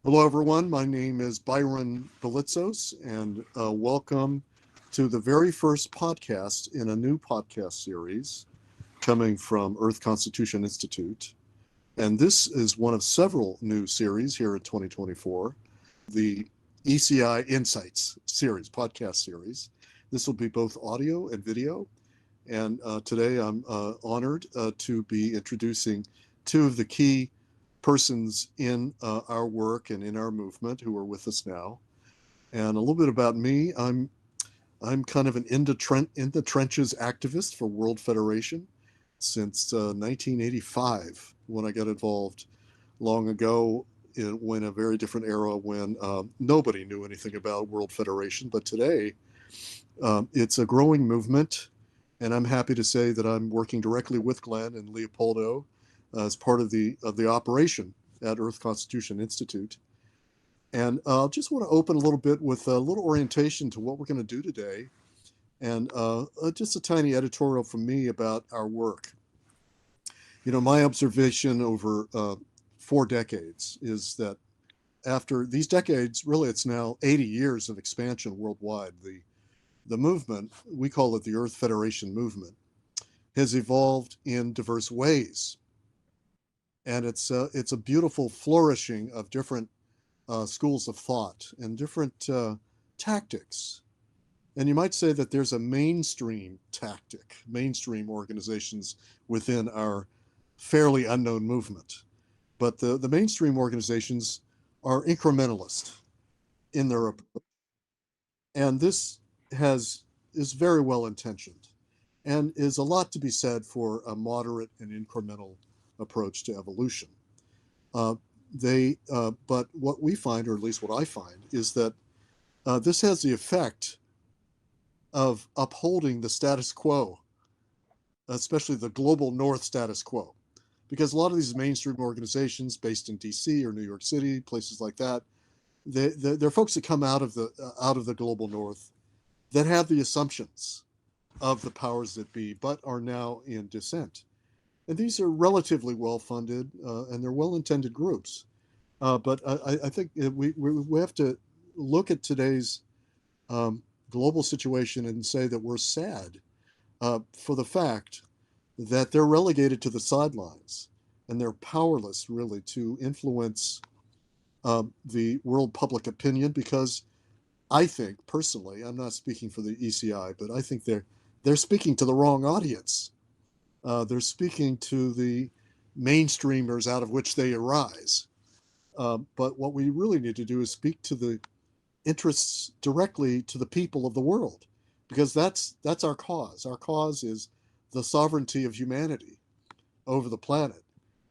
Hello, everyone. My name is Byron Belitsos, and welcome to the very first podcast in a new podcast series coming from Earth Constitution Institute. And this is one of several new series here in 2024, the ECI Insights series, podcast series. This will be both audio and video. And today I'm honored to be introducing two of the key persons in our work and in our movement who are with us now. And a little bit about me. I'm kind of an in the trenches activist for World Federation since 1985, when I got involved long ago in a very different era when nobody knew anything about World Federation. But today, it's a growing movement, and I'm happy to say that I'm working directly with Glen and Leopoldo as part of the operation at Earth Constitution Institute. And I just want to open a little bit with a little orientation to what we're going to do today, and just a tiny editorial from me about our work. You know, my observation over 4 decades is that after these decades, really it's now 80 years of expansion worldwide, the movement, we call it the Earth Federation movement, has evolved in diverse ways. And it's a beautiful flourishing of different schools of thought and different tactics. And you might say that there's a mainstream tactic, mainstream organizations within our fairly unknown movement. But the mainstream organizations are incrementalist in their approach. And this is very well intentioned and is a lot to be said for a moderate and incremental approach to evolution. But what we find, or at least what I find, is that this has the effect of upholding the status quo, especially the global North status quo, because a lot of these mainstream organizations based in DC or New York City, places like that, they're folks that come out of the global North that have the assumptions of the powers that be, but are now in dissent. And these are relatively well-funded and they're well-intended groups. But I think we have to look at today's global situation and say that we're sad for the fact that they're relegated to the sidelines and they're powerless really to influence the world public opinion, because I think personally, I'm not speaking for the ECI, but I think they're speaking to the wrong audience. They're speaking to the mainstreamers out of which they arise. But what we really need to do is speak to the interests directly to the people of the world, because that's our cause. Our cause is the sovereignty of humanity over the planet.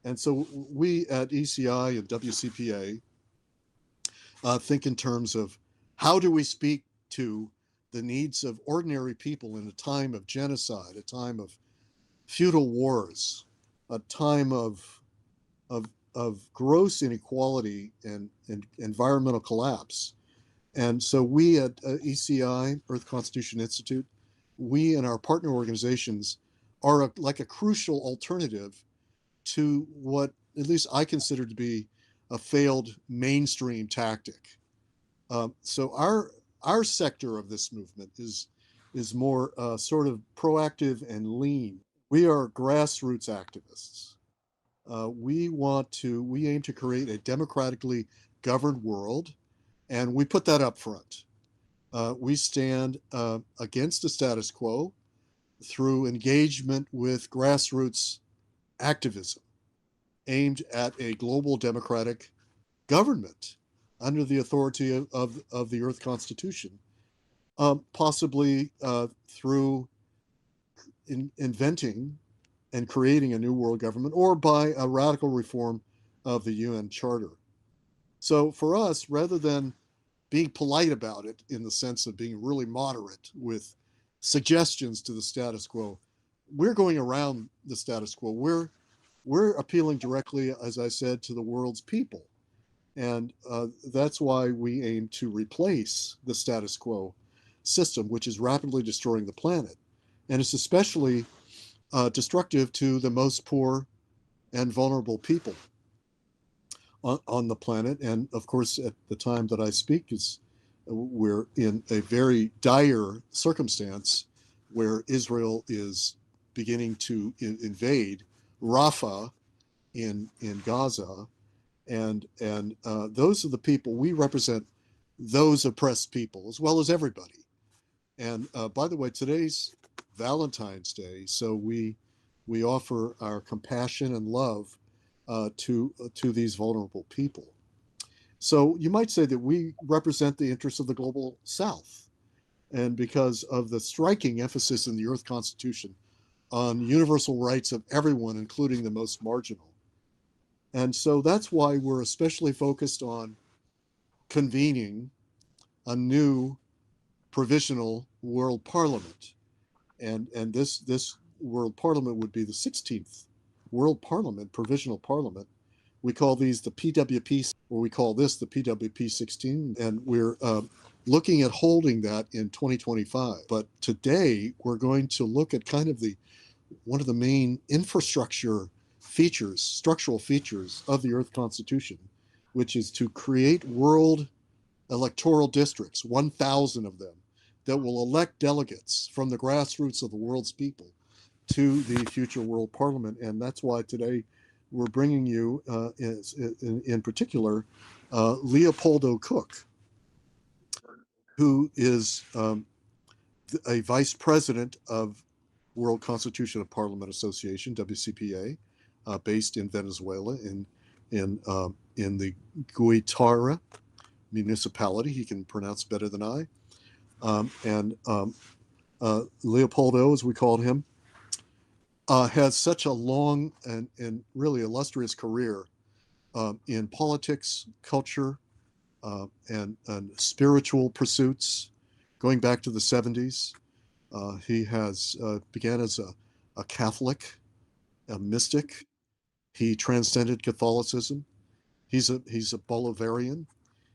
And so we at ECI and WCPA think in terms of how do we speak to the needs of ordinary people in a time of genocide, a time of feudal wars, a time of gross inequality and environmental collapse. And so we at ECI, Earth Constitution Institute, we and our partner organizations are like a crucial alternative to what at least I consider to be a failed mainstream tactic. So our sector of this movement is more sort of proactive and lean. We are grassroots activists. We aim to create a democratically governed world, and we put that up front. We stand against the status quo through engagement with grassroots activism aimed at a global democratic government under the authority of the Earth Constitution, possibly through inventing and creating a new world government, or by a radical reform of the UN Charter. So for us, rather than being polite about it in the sense of being really moderate with suggestions to the status quo, we're going around the status quo. We're appealing directly, as I said, to the world's people. And that's why we aim to replace the status quo system, which is rapidly destroying the planet. And it's especially destructive to the most poor and vulnerable people. on the planet. And of course, at the time that I speak, we're in a very dire circumstance where Israel is beginning to invade Rafah in Gaza, and those are the people we represent, those oppressed people as well as everybody. And by the way, today's Valentine's Day, so we offer our compassion and love to these vulnerable people. So you might say that we represent the interests of the global South, and because of the striking emphasis in the Earth Constitution on universal rights of everyone, including the most marginal. And so that's why we're especially focused on convening a new provisional world parliament. And this world parliament would be the 16th world parliament, provisional parliament. We call these the PWP, or we call this the PWP 16, and we're looking at holding that in 2025. But today we're going to look at kind of one of the main infrastructure features, structural features of the Earth Constitution, which is to create world electoral districts, 1,000 of them, that will elect delegates from the grassroots of the world's people to the future world parliament. And that's why today we're bringing you, in particular, Leopoldo Cook, who is a vice president of World Constitution of Parliament Association, WCPA, based in Venezuela, in the Guitara municipality. He can pronounce better than I. Leopoldo, as we called him, has such a long and really illustrious career in politics, culture, and spiritual pursuits, going back to the 70s. He has began as a Catholic, a mystic. He transcended Catholicism. He's a Bolivarian.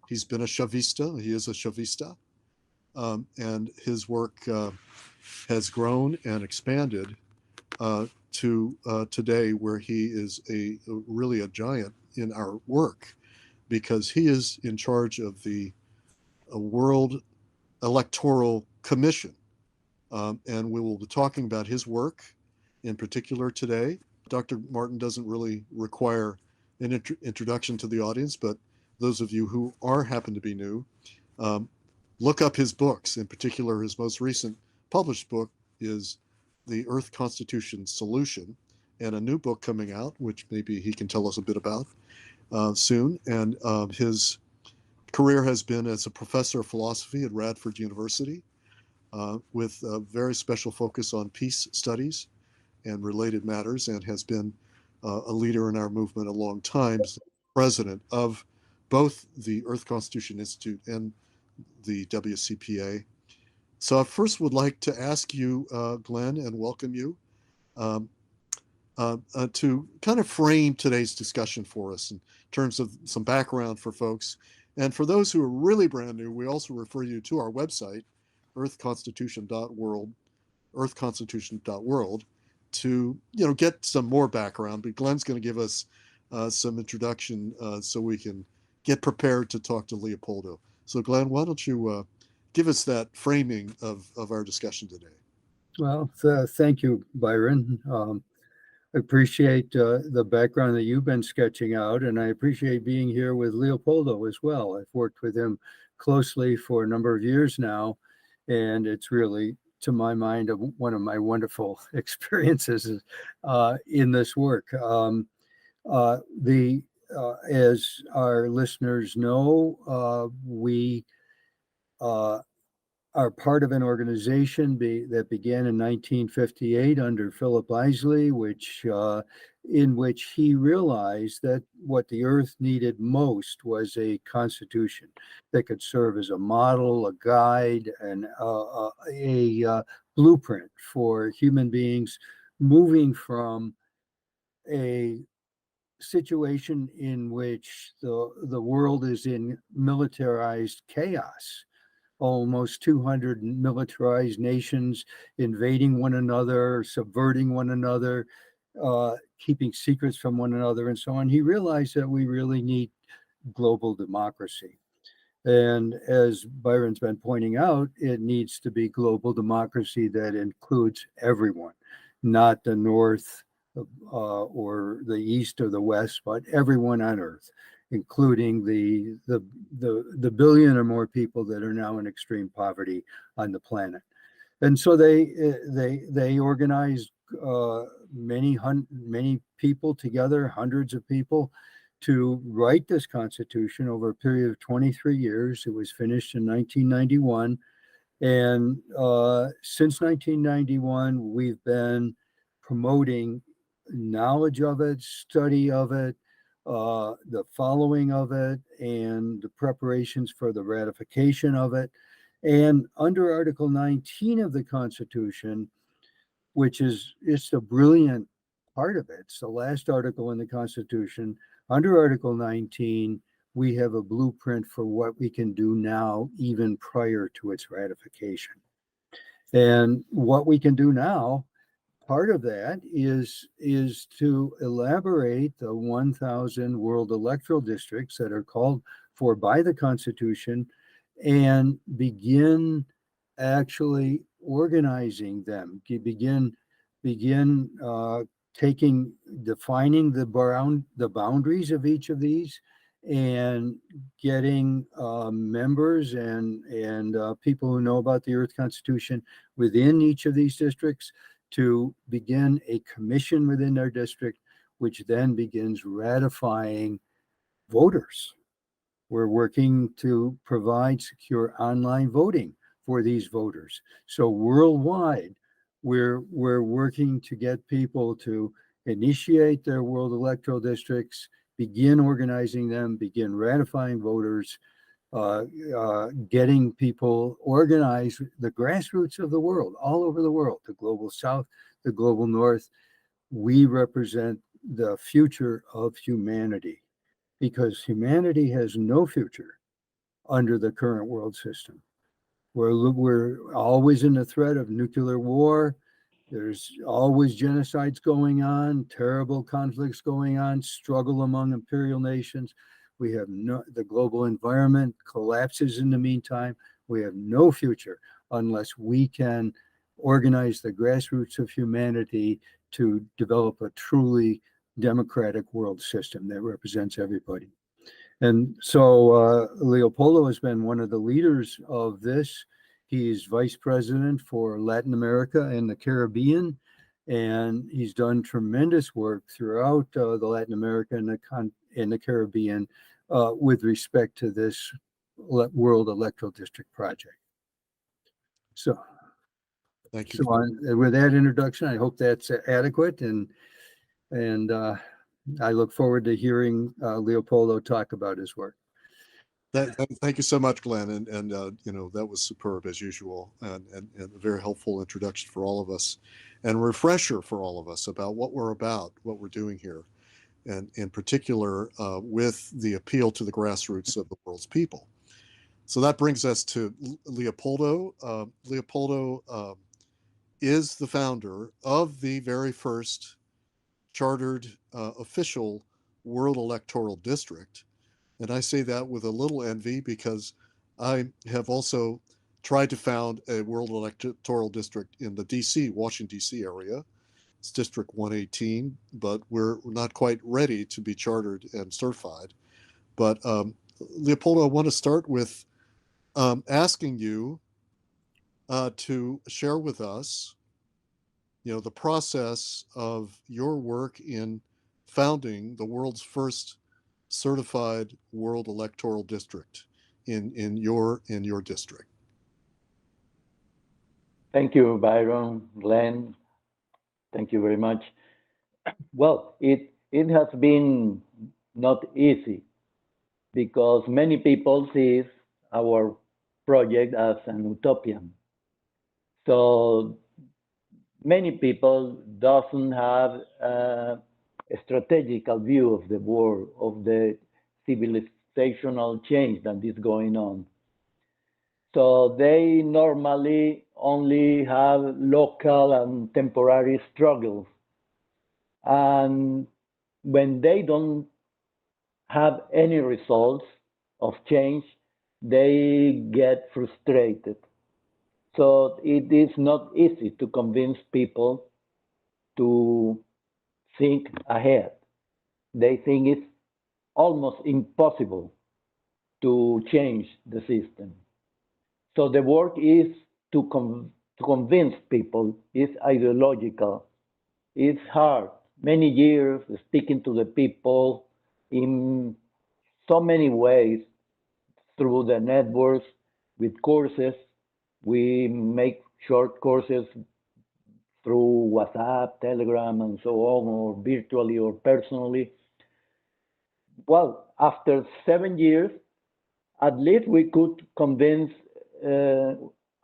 He's been a Chavista. He is a Chavista. And his work has grown and expanded to today, where he is really a giant in our work, because he is in charge of the World Electoral Commission. And we will be talking about his work in particular today. Dr. Martin doesn't really require an introduction to the audience, but those of you who happen to be new, look up his books. In particular, his most recent published book is The Earth Constitution Solution, and a new book coming out, which maybe he can tell us a bit about soon. And his career has been as a professor of philosophy at Radford University, with a very special focus on peace studies and related matters, and has been a leader in our movement a long time, president of both the Earth Constitution Institute and the WCPA. So I first would like to ask you, Glen, and welcome you, to kind of frame today's discussion for us in terms of some background for folks. And for those who are really brand new, we also refer you to our website, earthconstitution.world, earthconstitution.world, to get some more background. But Glen's going to give us some introduction so we can get prepared to talk to Leopoldo. So Glen, why don't you give us that framing of our discussion today? Well, thank you, Byron. I appreciate the background that you've been sketching out, and I appreciate being here with Leopoldo as well. I've worked with him closely for a number of years now, and it's really, to my mind, one of my wonderful experiences in this work. As our listeners know, we are part of an organization that began in 1958 under Philip Isley, in which he realized that what the earth needed most was a constitution that could serve as a model, a guide, and a blueprint for human beings moving from a situation in which the world is in militarized chaos. Almost 200 militarized nations invading one another, subverting one another, keeping secrets from one another, and so on. He realized that we really need global democracy. And as Byron's been pointing out, it needs to be global democracy that includes everyone, not the North or the East or the West, but everyone on Earth, including the billion or more people that are now in extreme poverty on the planet. And so they organized many people together, hundreds of people, to write this Constitution over a period of 23 years. It was finished in 1991. And since 1991, we've been promoting knowledge of it, study of it, the following of it, and the preparations for the ratification of it. And under Article 19 of the Constitution, which is, it's a brilliant part of it, it's the last article in the Constitution. Under Article 19, we have a blueprint for what we can do now, even prior to its ratification. And what we can do now, part of that is to elaborate the 1,000 world electoral districts that are called for by the Constitution and begin actually organizing them, defining the boundaries of each of these, and getting members and people who know about the Earth Constitution within each of these districts to begin a commission within their district, which then begins ratifying voters. We're working to provide secure online voting for these voters. So worldwide, we're working to get people to initiate their world electoral districts, begin organizing them, begin ratifying voters, getting people organized, the grassroots of the world, all over the world, the global South, the global North. We represent the future of humanity, because humanity has no future under the current world system. We're always in the threat of nuclear war. There's always genocides going on, terrible conflicts going on, struggle among imperial nations. We have the global environment collapses in the meantime. We have no future unless we can organize the grassroots of humanity to develop a truly democratic world system that represents everybody. And so Leopoldo has been one of the leaders of this. He's vice president for Latin America and the Caribbean, and he's done tremendous work throughout the Latin America and the Caribbean with respect to this World Electoral District project. So, Thank you. So with that introduction, I hope that's adequate, and I look forward to hearing Leopoldo talk about his work. Thank you so much, Glenn, and that was superb as usual, and a very helpful introduction for all of us, and a refresher for all of us about what we're about, what we're doing here, and in particular with the appeal to the grassroots of the world's people. So that brings us to Leopoldo. Leopoldo is the founder of the very first chartered official World Electoral District. And I say that with a little envy because I have also tried to found a World Electoral District in the Washington, D.C. area. It's District 118, but we're not quite ready to be chartered and certified. But Leopoldo, I want to start with asking you to share with us, the process of your work in founding the world's first certified World Electoral District in your district. Thank you, Byron, Glenn. Thank you very much. Well, it has been not easy because many people see our project as an utopian. So many people doesn't have a strategical view of the world, of the civilizational change that is going on. So they normally only have local and temporary struggles. And when they don't have any results of change, they get frustrated. So it is not easy to convince people to think ahead. They think it's almost impossible to change the system. So the work is to convince people. It's ideological. It's hard. Many years speaking to the people in so many ways through the networks with courses. We make short courses through WhatsApp, Telegram, and so on, or virtually or personally. Well, after 7 years, at least we could convince uh,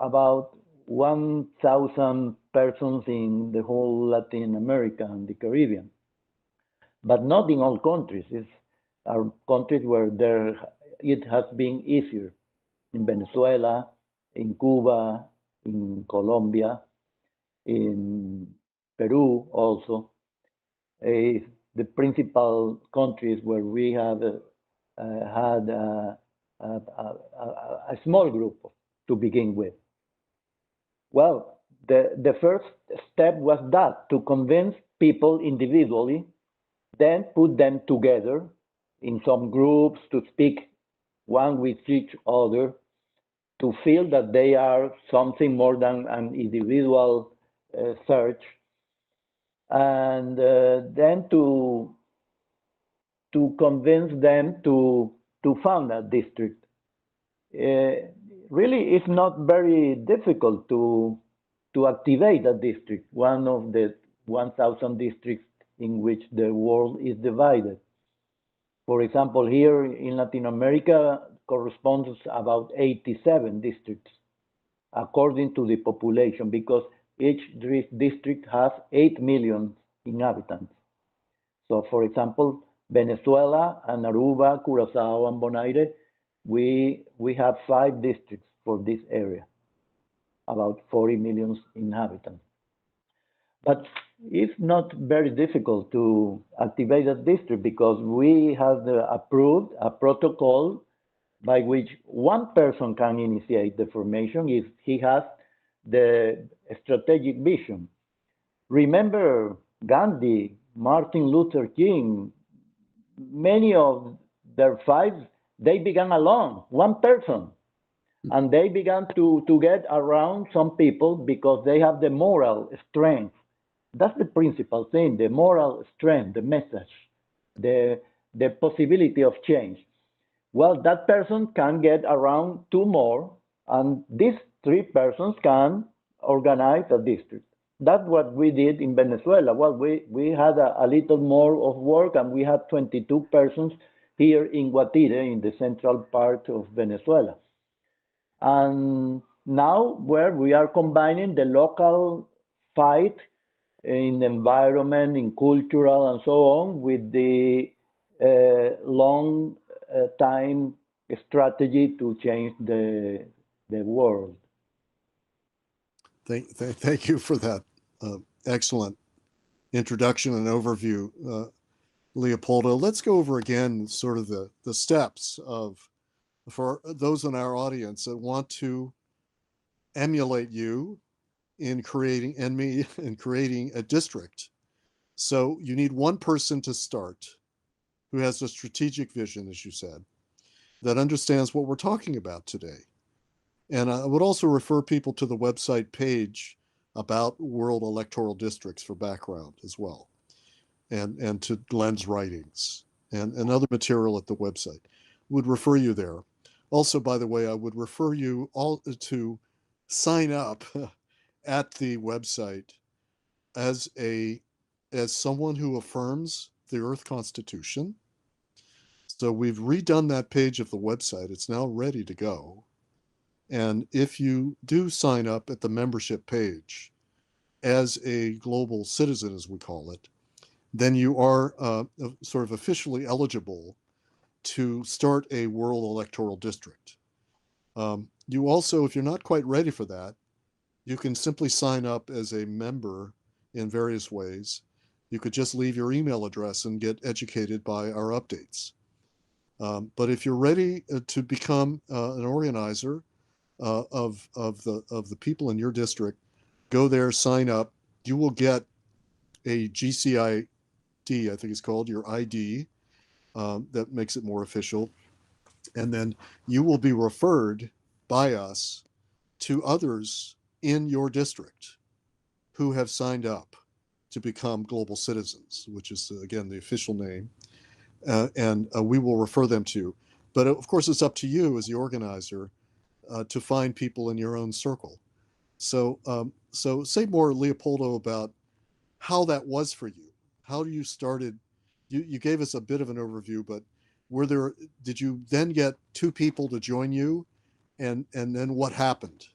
about 1,000 persons in the whole Latin America and the Caribbean, but not in all countries. It's are countries where it has been easier. In Venezuela, in Cuba, in Colombia, in Peru also. The principal countries where we have had a small group to begin with. Well, the first step was that, to convince people individually, then put them together in some groups to speak one with each other, to feel that they are something more than an individual search, and then to convince them to found a district. Really, it's not very difficult to activate a district, one of the 1,000 districts in which the world is divided. For example, here in Latin America corresponds about 87 districts according to the population, because each district has 8 million inhabitants. So, for example, Venezuela and Aruba, Curacao, and Bonaire, we have 5 districts for this area, about 40 million inhabitants. But it's not very difficult to activate a district, because we have approved a protocol by which one person can initiate the formation if he has the strategic vision. Remember Gandhi, Martin Luther King, many of their fights, they began alone, one person. And they began to get around some people because they have the moral strength. That's the principal thing, the moral strength, the message, the possibility of change. Well, that person can get around 2 more, and these 3 persons can organize a district. That's what we did in Venezuela. Well, we had a little more of work, and we had 22 persons here in Guatire, in the central part of Venezuela. And now, where we are combining the local fight in the environment, in cultural, and so on, with the long time strategy to change the world. Thank you for that excellent introduction and overview, Leopoldo. Let's go over again sort of the steps for those in our audience that want to emulate you in creating a district. So you need one person to start who has a strategic vision, as you said, that understands what we're talking about today. And I would also refer people to the website page about world electoral districts for background as well, and to Glen's writings and other material at the website. Would refer you there. Also, by the way, I would refer you all to sign up at the website as someone who affirms the Earth Constitution. So we've redone that page of the website. It's now ready to go. And if you do sign up at the membership page as a global citizen, as we call it, then you are sort of officially eligible to start a world electoral district. You also, if you're not quite ready for that, you can simply sign up as a member in various ways. You could just leave your email address and get educated by our updates. But if you're ready to become an organizer of the people in your district, go there, sign up. You will get a GCID, I think it's called, your ID, that makes it more official. And then you will be referred by us to others in your district who have signed up to become global citizens, which is, again, the official name. And we will refer them to you. But of course, it's up to you as the organizer to find people in your own circle. So say more, Leopoldo, about how that was for you. How you started. You gave us a bit of an overview, but did you then get two people to join you, and then what happened?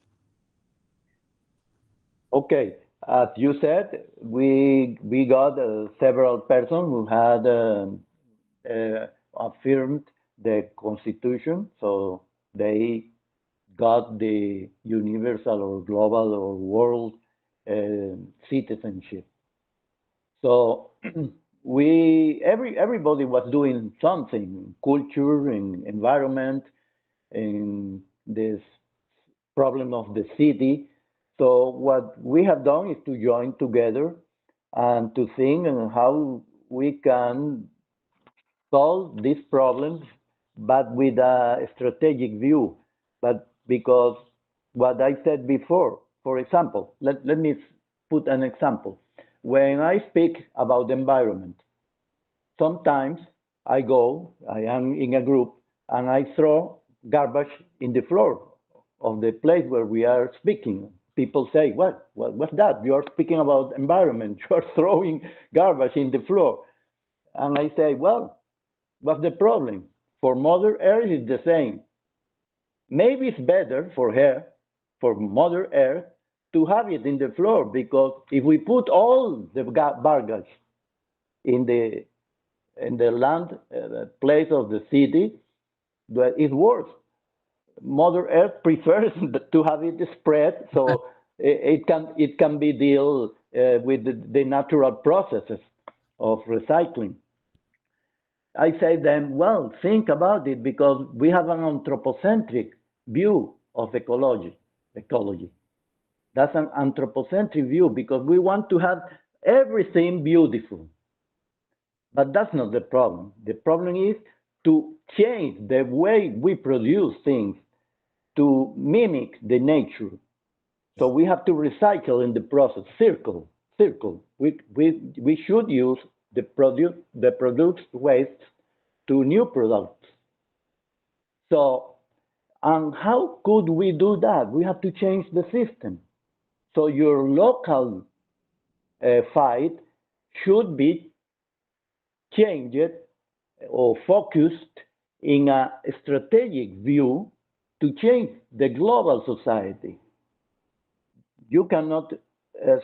Okay, as you said, we got several persons who had affirmed the Constitution, so they got the universal or global or world citizenship. So everybody was doing something, culture, in environment, in this problem of the city. So what we have done is to join together and to think on how we can solve these problems, but with a strategic view. But because what I said before, for example, let me put an example. When I speak about the environment, sometimes I am in a group, and I throw garbage in the floor of the place where we are speaking. People say, what's that? You are speaking about environment. You are throwing garbage in the floor. And I say, well, what's the problem? For Mother Earth, it's the same. Maybe it's better for her, for Mother Earth, to have it in the floor, because if we put all the garbage in the land place of the city, it's worse. Mother Earth prefers to have it spread, so it can be dealt with the natural processes of recycling. I say then, well, think about it, because we have an anthropocentric view of ecology. That's an anthropocentric view, because we want to have everything beautiful. But that's not the problem. The problem is to change the way we produce things to mimic the nature. So we have to recycle in the process, circle. We should use the produced waste to new products. So, and how could we do that? We have to change the system. So your local fight should be changed or focused in a strategic view to change the global society. You cannot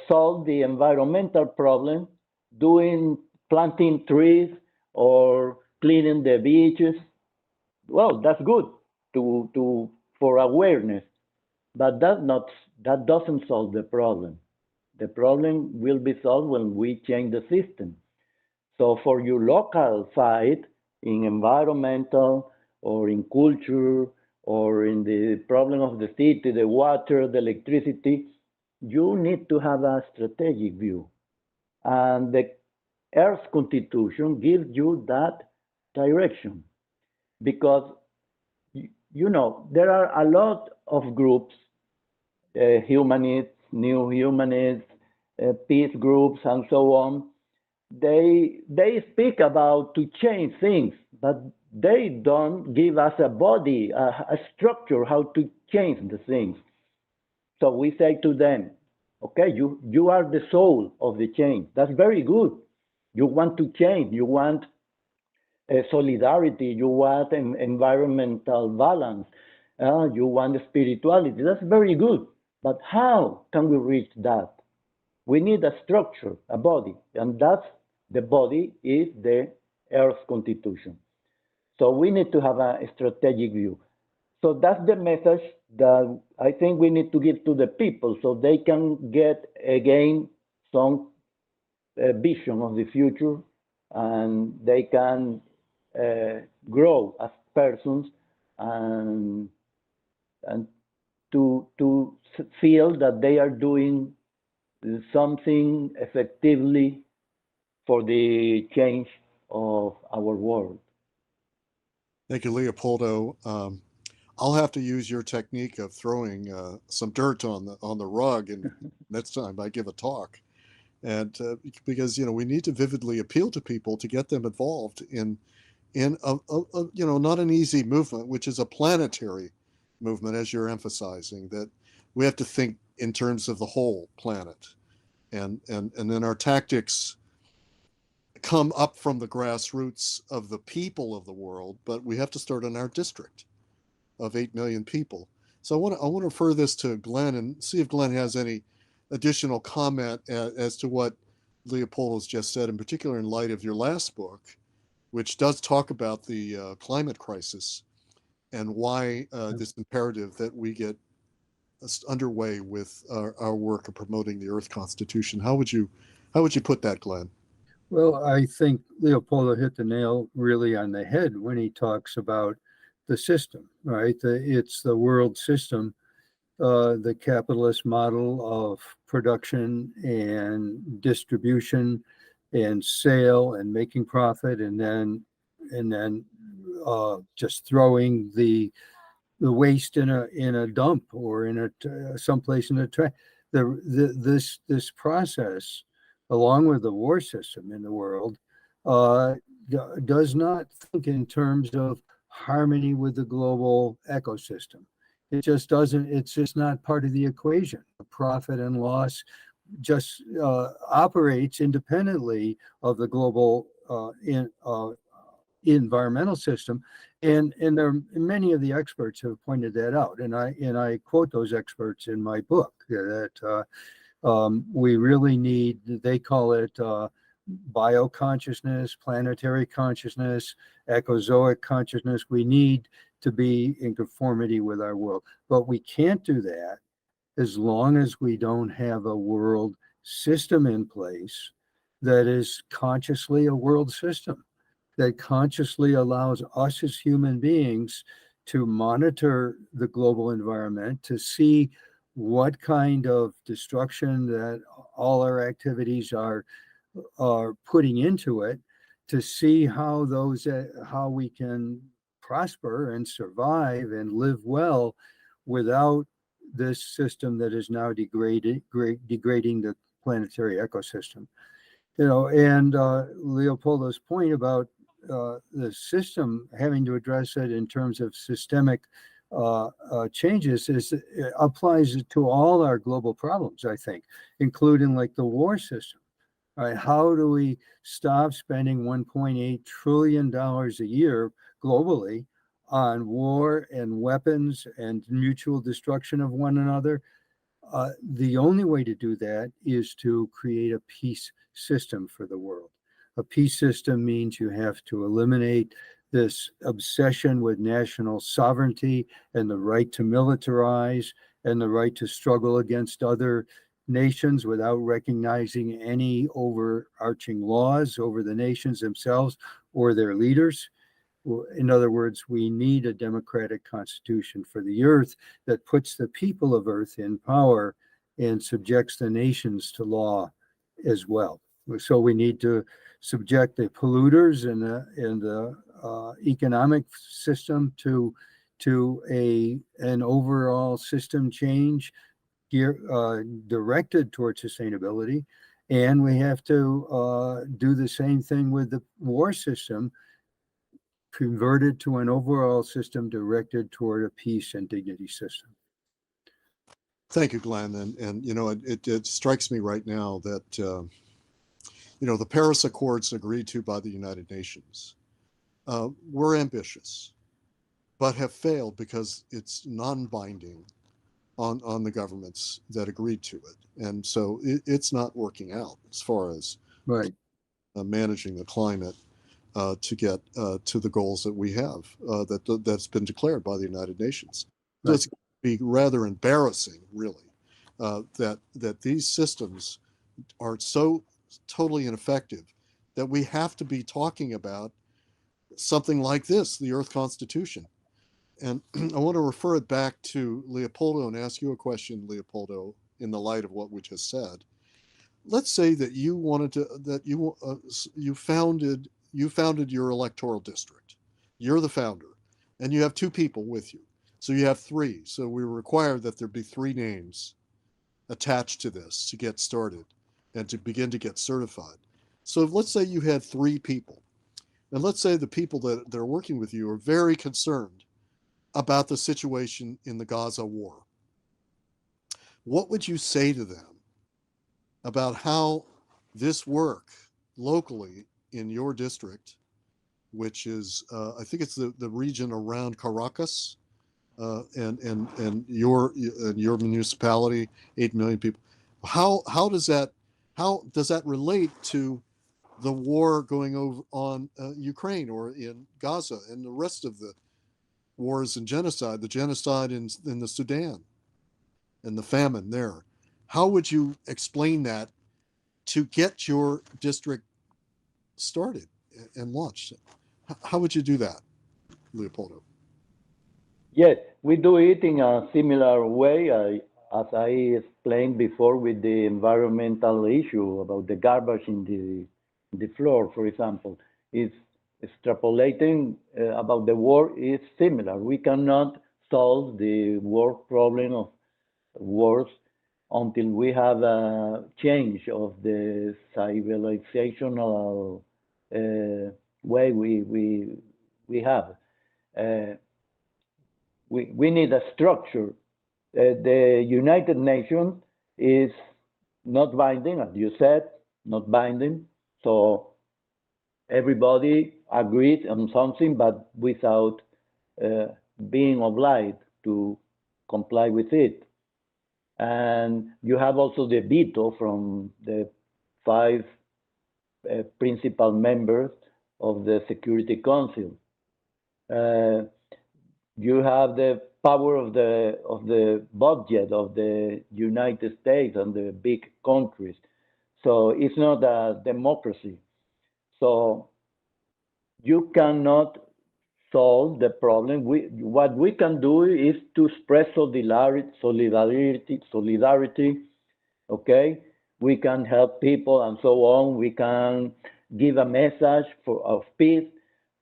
solve the environmental problem planting trees or cleaning the beaches. Well, that's good for awareness, but that doesn't solve the problem. The problem will be solved when we change the system. So for your local fight in environmental or in culture or in the problem of the city, the water, the electricity, you need to have a strategic view. And the Earth's Constitution gives you that direction, because there are a lot of groups, humanists, new humanists, peace groups, and so on. They speak about to change things, but they don't give us a body, a structure, how to change the things. So we say to them, okay, you are the soul of the change. That's very good. You want to change. You want solidarity. You want environmental balance. You want spirituality. That's very good. But how can we reach that? We need a structure, a body, and that's the body is the Earth's Constitution. So we need to have a strategic view. So that's the message that I think we need to give to the people, so they can get again some vision of the future, and they can grow as persons and to feel that they are doing something effectively for the change of our world. Thank you, Leopoldo. I'll have to use your technique of throwing some dirt on the rug, and next time I give a talk, and because we need to vividly appeal to people to get them involved in a not an easy movement, which is a planetary movement, as you're emphasizing, that we have to think in terms of the whole planet, and then our tactics come up from the grassroots of the people of the world, but we have to start in our district of 8 million people. So I want to refer this to Glen and see if Glen has any additional comment as to what Leopoldo's just said, in particular in light of your last book, which does talk about the climate crisis and why this imperative that we get underway with our work of promoting the Earth Constitution. How would you put that, Glen? Well, I think Leopoldo hit the nail really on the head when he talks about the system, right? It's the world system, the capitalist model of production and distribution and sale and making profit, and then just throwing the waste in a dump or in someplace in a trash. This process, along with the war system in the world, does not think in terms of harmony with the global ecosystem. It just doesn't. It's just not part of the equation. The profit and loss just operates independently of the global environmental system, and many of the experts have pointed that out, and I quote those experts in my book that we really need. They call it bioconsciousness, planetary consciousness, ecozoic consciousness. We need to be in conformity with our world, but we can't do that as long as we don't have a world system in place that is consciously a world system, that consciously allows us as human beings to monitor the global environment, to see what kind of destruction that all our activities are putting into it, to see how we can prosper and survive and live well without this system that is now degrading the planetary ecosystem. And Leopoldo's point about the system having to address it in terms of systemic changes applies to all our global problems, I think, including like the war system. Right? How do we stop spending $1.8 trillion a year globally on war and weapons and mutual destruction of one another? The only way to do that is to create a peace system for the world. A peace system means you have to eliminate this obsession with national sovereignty and the right to militarize and the right to struggle against other nations without recognizing any overarching laws over the nations themselves or their leaders. In other words, we need a democratic constitution for the earth that puts the people of earth in power and subjects the nations to law as well. So we need to subject the polluters and the economic system to an overall system change directed towards sustainability, and we have to do the same thing with the war system, converted to an overall system directed toward a peace and dignity system. Thank you, Glen. And it strikes me right now that the Paris Accords agreed to by the United Nations were ambitious, but have failed because it's non-binding on the governments that agreed to it, and so it's not working out as far as managing the climate to get to the goals that we have that's been declared by the United Nations. So it's going to be rather embarrassing, really, that these systems are so totally ineffective that we have to be talking about something like this, the Earth Constitution. And I want to refer it back to Leopoldo and ask you a question, Leopoldo, in the light of what we just said. Let's say that you wanted to, that you founded your electoral district. You're the founder, and you have two people with you. So you have three. So we require that there be three names attached to this to get started and to begin to get certified. So let's say you had three people, and let's say the people that are working with you are very concerned about the situation in the Gaza war. What would you say to them about how this work locally in your district, which is, I think it's the region around Caracas, and your municipality, 8 million people. How does that relate to the war going over on Ukraine or in Gaza and the rest of the wars and genocide, the genocide in the Sudan and the famine there? How would you explain that to get your district started and launched? How would you do that, Leopoldo? Yes, we do it in a similar way, as I explained before with the environmental issue about the garbage in the floor, for example. It's extrapolating about the war is similar. We cannot solve the world problem of wars until we have a change of the civilizational way we have. We need a structure. The United Nations is not binding, as you said, not binding. So everybody agrees on something, but without being obliged to comply with it. And you have also the veto from the 5 principal members of the Security Council. You have the power of the budget of the United States and the big countries. So it's not a democracy. So you cannot solve the problem. What we can do is to express solidarity, okay? We can help people and so on. We can give a message of peace,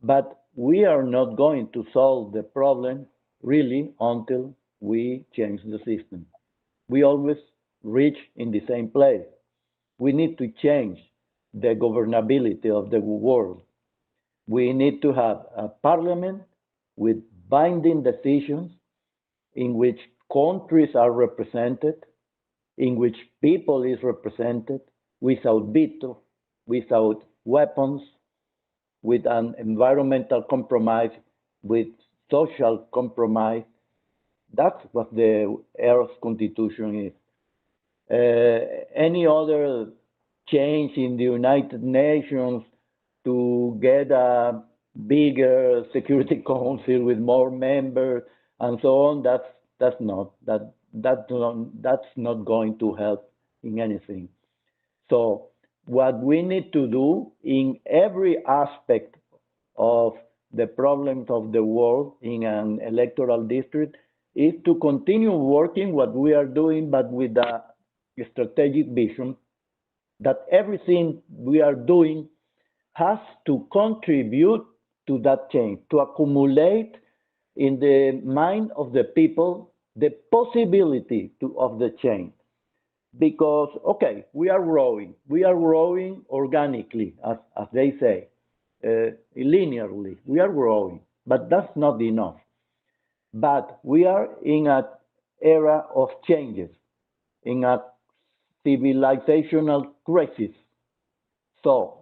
but we are not going to solve the problem really until we change the system. We always reach in the same place. We need to change the governability of the world. We need to have a parliament with binding decisions in which countries are represented, in which people is represented, without veto, without weapons, with an environmental compromise, with social compromise. That's what the Earth Constitution is. Any other change in the United Nations to get a bigger Security Council with more members and so on, that's not going to help in anything. So what we need to do in every aspect of the problems of the world in an electoral district is to continue working what we are doing, but with a strategic vision that everything we are doing has to contribute to that change, to accumulate in the mind of the people the possibility of the change. Because, okay, we are growing organically, as they say, linearly, we are growing, but that's not enough. But we are in an era of changes, in a civilizational crisis. So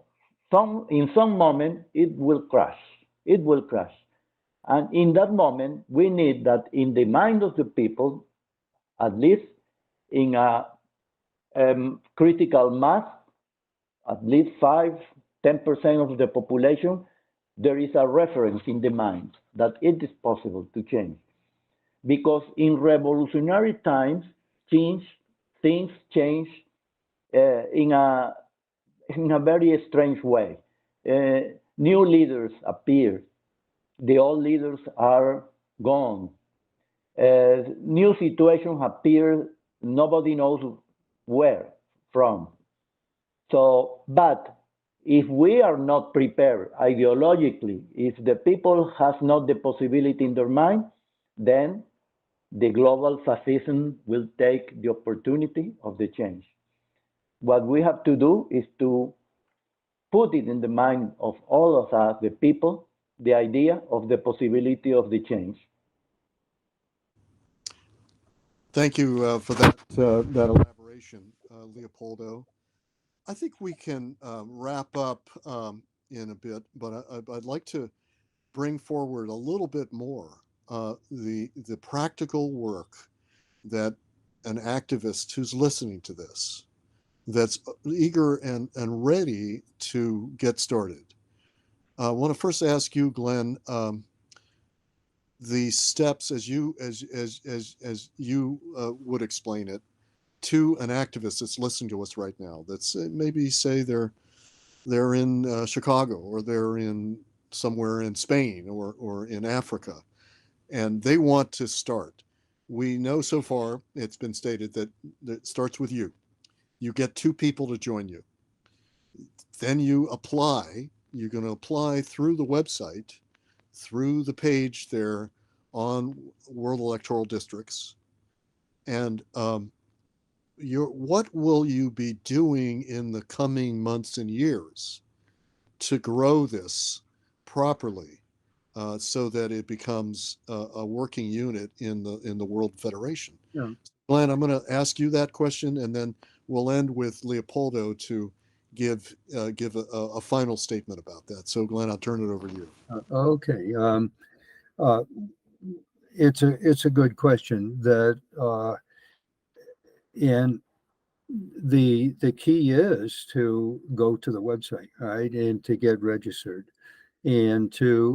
in some moment, it will crash. And in that moment, we need that in the mind of the people, at least in a critical mass, at least 5–10% of the population, there is a reference in the mind that it is possible to change. Because in revolutionary times, things change in a very strange way. new leaders appear. The old leaders are gone. New situations appear, nobody knows where from. So, but if we are not prepared ideologically, if the people has not the possibility in their mind, then the global fascism will take the opportunity of the change. What we have to do is to put it in the mind of all of us, the people, the idea of the possibility of the change. Thank you for that elaboration, Leopoldo. I think we can wrap up in a bit, but I'd like to bring forward a little bit more the practical work that an activist who's listening to this, that's eager and ready to get started. I want to first ask you, Glen, the steps as you would explain it to an activist that's listening to us right now. That's maybe say they're in Chicago, or they're in somewhere in Spain or in Africa, and they want to start. We know so far it's been stated that it starts with you. You get two people to join you. Then you apply. You're going to apply through the website, through the page there on World Electoral Districts. And what will you be doing in the coming months and years to grow this properly so that it becomes a working unit in the World Federation? Yeah. Glen, I'm going to ask you that question, and then we'll end with Leopoldo to give a final statement about that. So, Glen, I'll turn it over to you. Okay. It's a good question. That and the key is to go to the website, right, and to get registered. And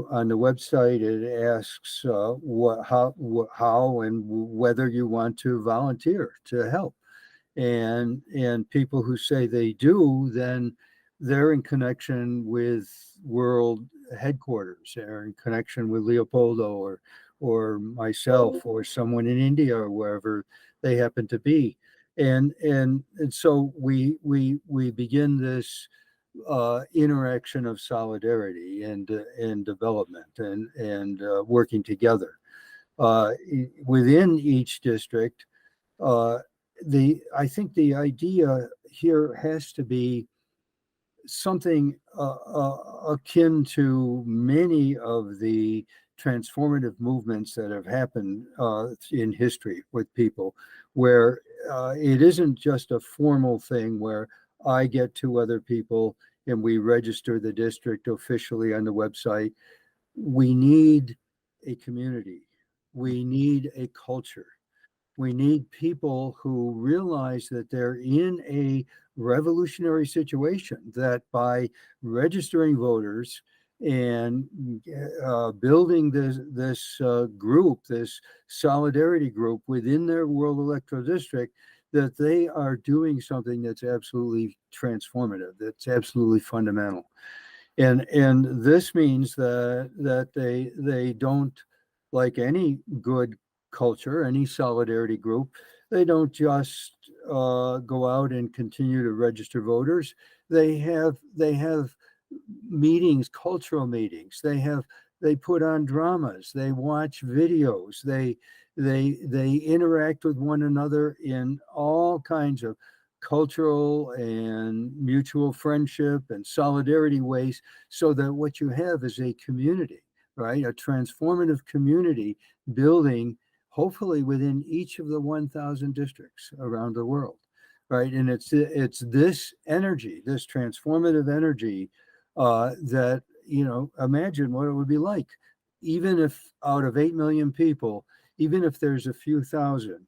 on the website, it asks how and whether you want to volunteer to help. And people who say they do, then they're in connection with world headquarters. They're in connection with Leopoldo or myself or someone in India or wherever they happen to be. And so we begin this interaction of solidarity and development and working together within each district. I think the idea here has to be something akin to many of the transformative movements that have happened in history with people, where it isn't just a formal thing where I get two other people and we register the district officially on the website. We need a community. We need a culture. We need people who realize that they're in a revolutionary situation, that by registering voters and building this group, this solidarity group within their World Electoral District, that they are doing something that's absolutely transformative, that's absolutely fundamental. And this means that they don't, like any good culture, any solidarity group, they don't just go out and continue to register voters. They have meetings, cultural meetings. They put on dramas. They watch videos. They interact with one another in all kinds of cultural and mutual friendship and solidarity ways, so that what you have is a community, right? A transformative community building, hopefully within each of the 1,000 districts around the world, right? And it's this energy, this transformative energy that, imagine what it would be like, even if out of 8 million people, even if there's a few thousand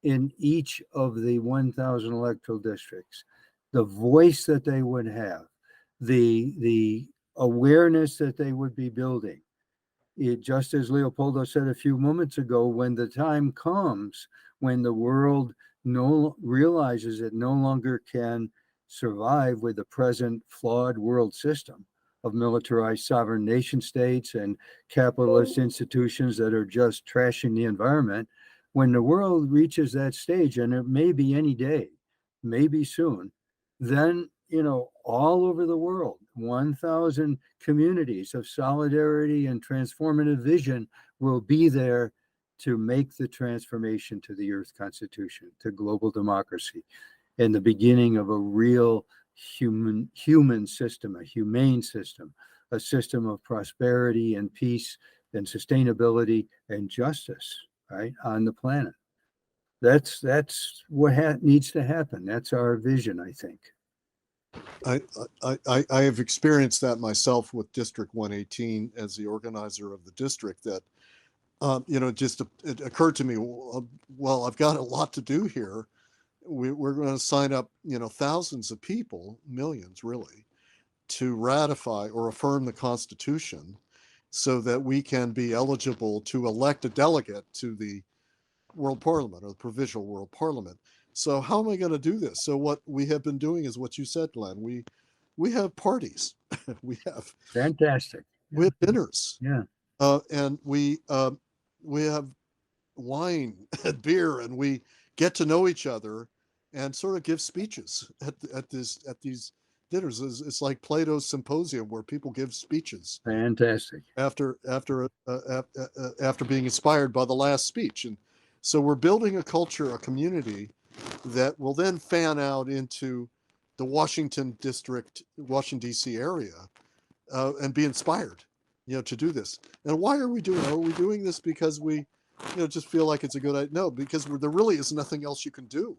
in each of the 1,000 electoral districts, the voice that they would have, the awareness that they would be building. It, just as Leopoldo said a few moments ago, when the time comes when the world realizes it no longer can survive with the present flawed world system, of militarized sovereign nation states and capitalist institutions that are just trashing the environment. When the world reaches that stage, and it may be any day, maybe soon, then, all over the world, 1,000 communities of solidarity and transformative vision will be there to make the transformation to the Earth Constitution, to global democracy, and the beginning of a real human system, a humane system, a system of prosperity and peace and sustainability and justice, right, on the planet. That's what needs to happen. That's our vision, I think. I have experienced that myself with District 118 as the organizer of the district. That it occurred to me, well, I've got a lot to do here. We're going to sign up, thousands of people, millions really, to ratify or affirm the Constitution so that we can be eligible to elect a delegate to the World Parliament or the Provisional World Parliament. So how am I going to do this? So what we have been doing is what you said, Glenn. We have parties. we have fantastic. We have dinners. Yeah. And we have wine and beer, and we get to know each other and sort of give speeches at these dinners. It's like Plato's Symposium, where people give speeches. Fantastic. After being inspired by the last speech. And so we're building a culture, a community that will then fan out into the Washington district, Washington, D.C. area, and be inspired, to do this. And why are we doing it? Are we doing this because we, just feel like it's a good idea? No, because there really is nothing else you can do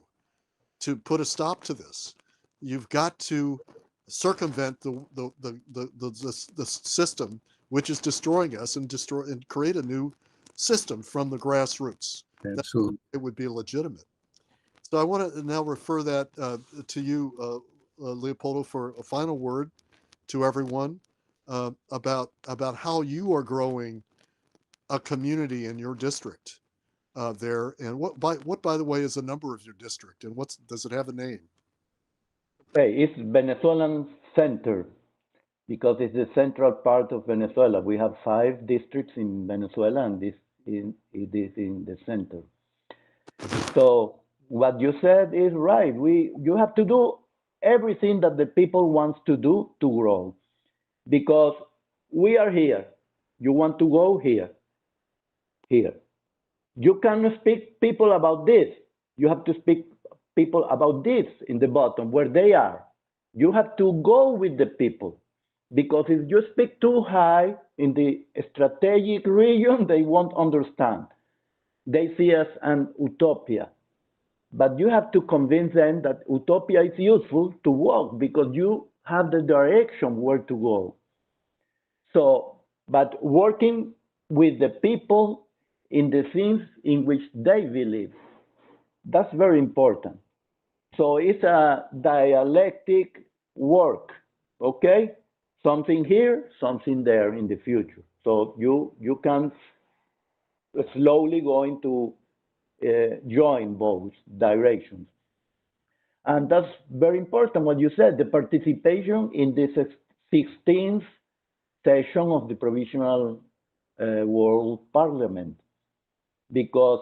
to put a stop to this. You've got to circumvent the system which is destroying us and create a new system from the grassroots. Absolutely. It would be legitimate. So I want to now refer that to you, Leopoldo, for a final word to everyone about how you are growing a community in your district there, and what by the way is the number of your district, and does it have a name? Okay, it's Venezuelan Center because it's the central part of Venezuela. We have 5 districts in Venezuela, and it is in the center. So what you said is right. You have to do everything that the people wants to do to grow, because we are here. You want to go here. You cannot speak people about this. You have to speak people about this in the bottom where they are. You have to go with the people, because if you speak too high in the strategic region, they won't understand. They see us an utopia. But you have to convince them that utopia is useful to walk, because you have the direction where to go. So, but working with the people in the things in which they believe, that's very important. So it's a dialectic work, okay? Something here, something there in the future. So you can slowly going to join both directions. And that's very important what you said, the participation in this 16th session of the Provisional World Parliament. Because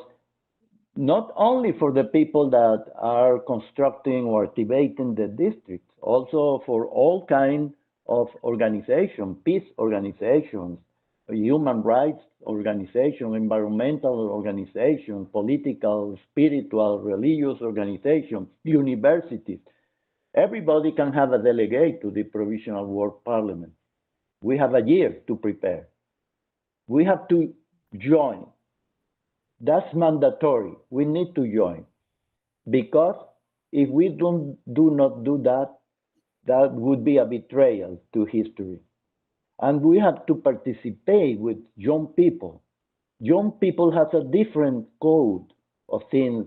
not only for the people that are constructing or activating the districts, also for all kinds of organizations, peace organizations, human rights organizations, environmental organizations, political, spiritual, religious organizations, universities. Everybody can have a delegate to the Provisional World Parliament. We have a year to prepare. We have to join. That's mandatory. We need to join. Because if we do not do that, that would be a betrayal to history. And we have to participate with young people. Young people have a different code of things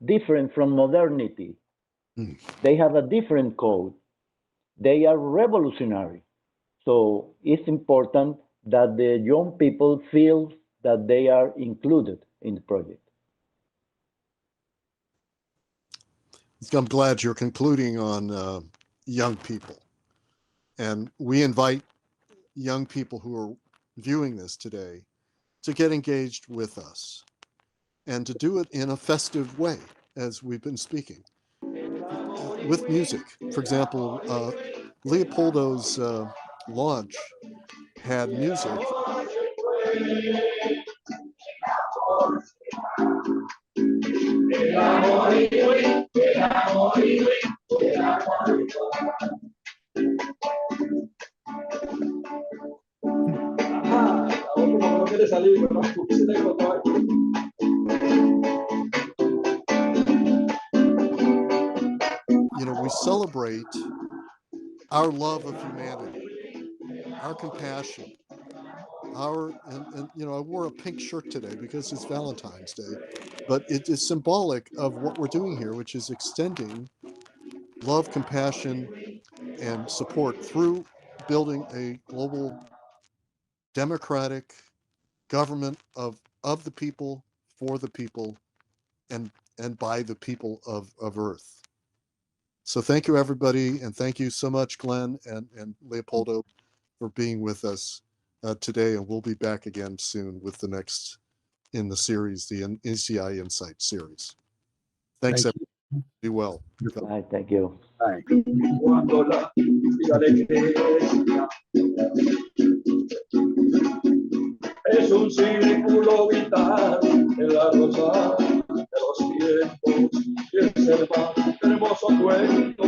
different from modernity. They have a different code. They are revolutionary. So it's important that the young people feel that they are included in the project. I'm glad you're concluding on young people And we invite young people who are viewing this today to get engaged with us and to do it in a festive way, as we've been speaking, with music. For example, Leopoldo's launch had music. You know, we celebrate our love of humanity, our compassion, and you know, I wore a pink shirt today because it's Valentine's Day, but it is symbolic of what we're doing here, which is extending love, compassion, and support through building a global democratic government of the people, for the people, and by the people of Earth. So thank you, everybody, and thank you so much, Glen and Leopoldo, for being with us today, and we'll be back again soon with the next in the series, the NCI Insight series. Thanks, Thank everybody. Be well. Bye, thank you. Bye. Cuando la vida le crezca, es un círculo vital en la rosa de los tiempos y es el más hermoso cuento